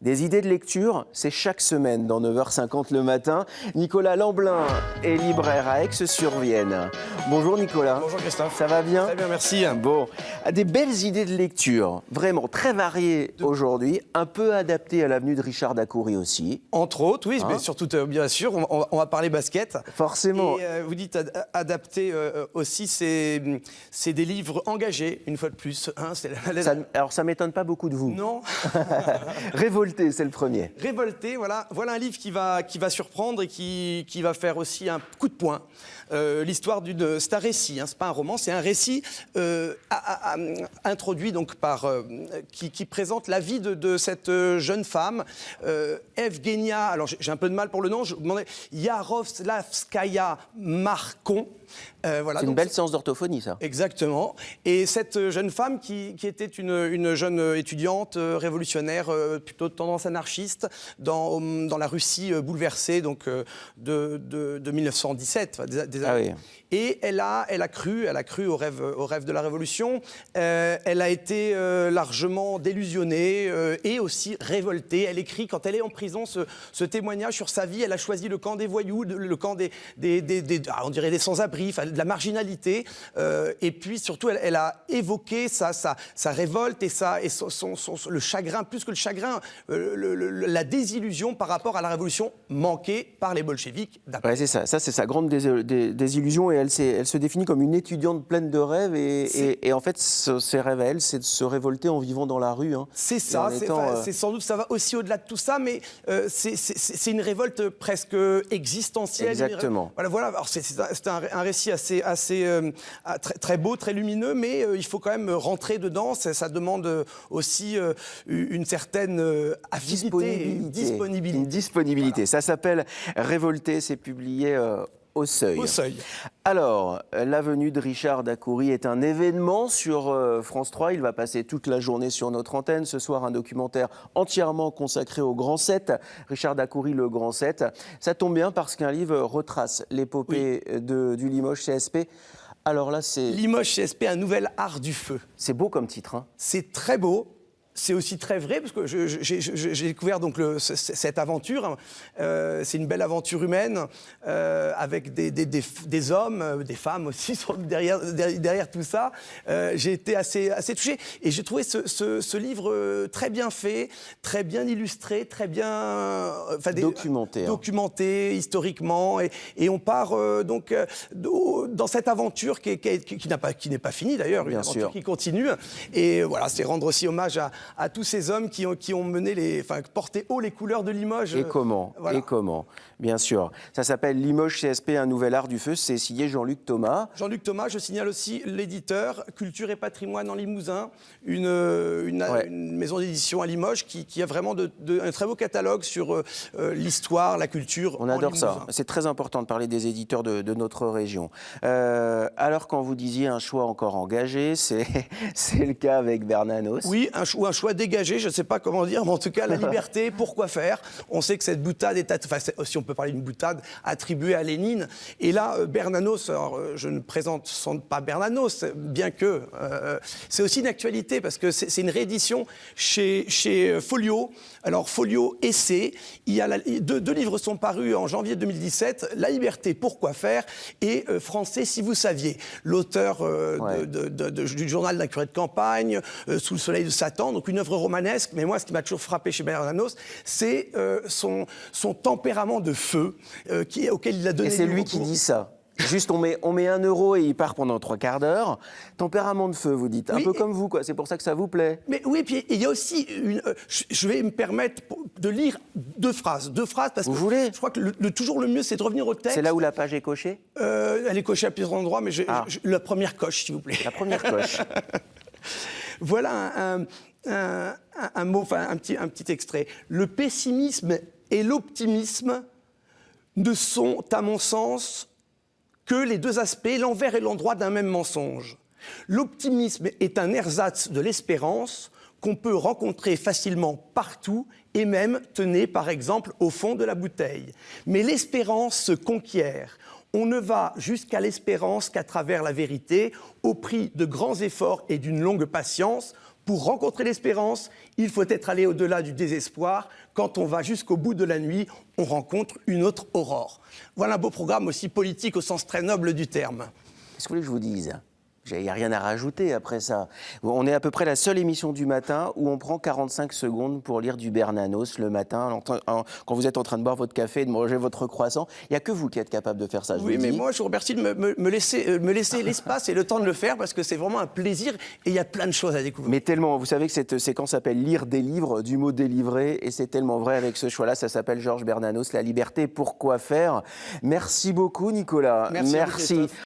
Des idées de lecture, c'est chaque semaine dans 9h50 le matin. Nicolas Lamblin est libraire à Aix-sur-Vienne. Bonjour Nicolas. Bonjour Christophe. Ça va bien? Très bien, merci. Bon, des belles idées de lecture, vraiment très variées aujourd'hui, un peu adaptées à l'avenue de Richard Dacoury aussi. Entre autres, oui, mais surtout, bien sûr, on va parler basket. Forcément. Et vous dites adapté aussi, c'est des livres engagés, une fois de plus. Hein, Alors ça ne m'étonne pas beaucoup de vous. Non. Révolté, c'est le premier. Révolté, voilà un livre qui va surprendre et qui va faire aussi un coup de poing. L'histoire c'est un récit, hein, c'est pas un roman, c'est un récit introduit donc qui présente la vie de cette jeune femme, Evgenia, alors j'ai un peu de mal pour le nom, je vous demandais, Yarovslavskaya Markon. Voilà, c'est une belle séance d'orthophonie, ça. Exactement. Et cette jeune femme qui était une jeune étudiante révolutionnaire, plutôt de tendance anarchiste, dans la Russie bouleversée donc, de 1917. Oui. Et elle a cru au rêve de la Révolution. Elle a été largement délusionnée et aussi révoltée. Elle écrit, quand elle est en prison, ce témoignage sur sa vie. Elle a choisi le camp des voyous, le camp on dirait des sans-abri, de la marginalité. Et puis, surtout, elle a évoqué sa révolte et le chagrin, plus que le chagrin, la désillusion par rapport à la Révolution manquée par les bolcheviks. Ouais, c'est ça. Ça, c'est sa grande désillusion. Et elle se définit comme une étudiante pleine de rêves et en fait, ses rêves à elle, c'est de se révolter en vivant dans la rue. Hein, c'est ça, c'est sans doute, ça va aussi au-delà de tout ça, mais c'est une révolte presque existentielle. Exactement. Voilà. Alors c'est un récit assez très, très beau, très lumineux, mais il faut quand même rentrer dedans. Ça demande aussi une certaine affinité, une disponibilité. Voilà. Ça s'appelle Révolté, c'est publié au Seuil. Alors, la venue de Richard Dacoury est un événement sur France 3. Il va passer toute la journée sur notre antenne. Ce soir, un documentaire entièrement consacré au Grand 7. Richard Dacoury, le Grand 7. Ça tombe bien parce qu'un livre retrace l'épopée du Limoges CSP. Alors là, c'est... Limoges CSP, un nouvel art du feu. C'est beau comme titre. Hein. C'est très beau. C'est aussi très vrai, parce que j'ai découvert donc cette aventure. C'est une belle aventure humaine, avec des hommes, des femmes aussi derrière tout ça. J'ai été assez touché. Et j'ai trouvé ce livre très bien fait, très bien illustré, très bien... documenté historiquement. Et on part donc dans cette aventure qui n'est pas finie d'ailleurs, une aventure qui continue. Et voilà, c'est rendre aussi hommage à tous ces hommes qui ont porté haut les couleurs de Limoges. Et comment, bien sûr. Ça s'appelle Limoges CSP, un nouvel art du feu. C'est signé Jean-Luc Thomas. Jean-Luc Thomas, je signale aussi l'éditeur, Culture et Patrimoine en Limousin, une maison d'édition à Limoges qui a vraiment un très beau catalogue sur l'histoire, la culture. On adore ça. C'est très important de parler des éditeurs de notre région. Alors, quand vous disiez un choix encore engagé, c'est le cas avec Bernanos. Oui, un choix dégagé, je ne sais pas comment dire, mais en tout cas, la liberté, pourquoi faire? On sait que cette boutade si on peut parler d'une boutade, attribuée à Lénine. Et là, Bernanos, alors, je ne présente sans doute pas Bernanos, bien que c'est aussi une actualité, parce que c'est une réédition chez Folio. Alors, Folio Essai, deux livres sont parus en janvier 2017, La liberté, pourquoi faire? Et Français, si vous saviez. L'auteur du journal d'un curé de campagne, Sous le soleil de Satan, donc une œuvre romanesque, mais moi, ce qui m'a toujours frappé chez Bernanos, c'est son tempérament de feu auquel il a donné. Et c'est lui qui dit ça. Juste, on met 1 euro et il part pendant 3 quarts d'heure. Tempérament de feu, vous dites. Un peu comme vous, quoi. C'est pour ça que ça vous plaît. Mais oui, puis il y a aussi je vais me permettre de lire deux phrases, parce vous que voulez? Je crois que toujours le mieux, c'est de revenner au texte. C'est là où la page est cochée? Elle est cochée à plusieurs endroits, mais la première coche, s'il vous plaît. La première coche. Voilà un mot, un petit extrait. Le pessimisme et l'optimisme ne sont, à mon sens, que les deux aspects, l'envers et l'endroit d'un même mensonge. L'optimisme est un ersatz de l'espérance qu'on peut rencontrer facilement partout et même, tenez par exemple, au fond de la bouteille. Mais l'espérance se conquiert. On ne va jusqu'à l'espérance qu'à travers la vérité, au prix de grands efforts et d'une longue patience. Pour rencontrer l'espérance, il faut être allé au-delà du désespoir. Quand on va jusqu'au bout de la nuit, on rencontre une autre aurore. Voilà un beau programme aussi politique au sens très noble du terme. Qu'est-ce que vous voulez que je vous dise ? Il n'y a rien à rajouter après ça. On est à peu près la seule émission du matin où on prend 45 secondes pour lire du Bernanos le matin, quand vous êtes en train de boire votre café et de manger votre croissant. Il n'y a que vous qui êtes capable de faire ça, je Oui, vous mais dis. moi, je vous remercie de me laisser l'espace et le temps de le faire parce que c'est vraiment un plaisir et il y a plein de choses à découvrir. Mais tellement, vous savez que cette séquence s'appelle « Lire des livres », du mot « délivrer », et c'est tellement vrai avec ce choix-là. Ça s'appelle Georges Bernanos, La liberté, pourquoi faire. Merci beaucoup, Nicolas. Merci.